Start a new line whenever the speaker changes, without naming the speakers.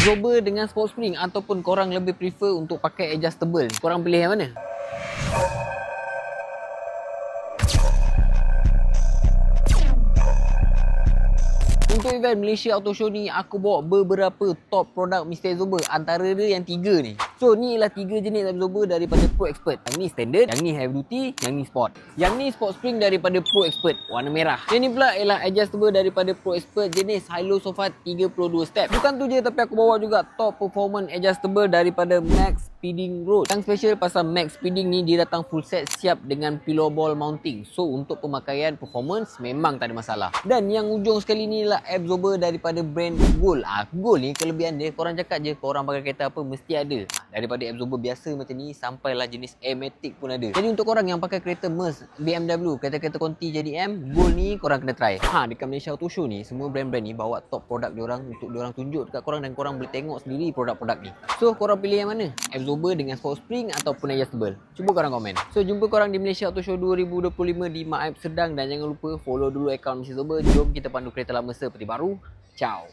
absorber dengan sport spring ataupun korang lebih prefer untuk pakai adjustable? Korang pilih yang mana? Untuk event Malaysia Auto Show ni, aku bawa beberapa top produk Mr. Absorber. Antara dia yang 3 ni. So, ni ialah 3 jenis absorber daripada Pro Expert. Yang ni standard, yang ni heavy duty, yang ni sport. Yang ni sport spring daripada Pro Expert, warna merah. Yang ni pula ialah adjustable daripada Pro Expert jenis Hilo Sofa 32 step. Bukan tu je, tapi aku bawa juga top performance adjustable daripada Max Speeding Road. Yang special pasal Max Speeding ni, dia datang full set siap dengan pillow ball mounting. So, untuk pemakaian performance memang tak ada masalah. Dan yang ujung sekali ni lah absorber daripada brand Gold. Gold ni kelebihan dia, korang cakap je korang pakai kereta apa mesti ada. Daripada absorber biasa macam ni sampailah jenis Airmatic pun ada. Jadi untuk korang yang pakai kereta Merc, BMW, kereta-kereta konti JDM, Gold ni korang kena try. Dekat Malaysia Auto Show ni, semua brand-brand ni bawa top produk diorang untuk diorang tunjuk dekat korang dan korang boleh tengok sendiri produk-produk ni. So korang pilih yang mana? Absorber dengan sport spring ataupun adjustable? Cuba korang komen. So jumpa korang di Malaysia Auto Show 2025 di Maib Sedang, dan jangan lupa follow dulu akaun Mr. Absorber. Jom kita pandu kereta lama seperti baru. Ciao.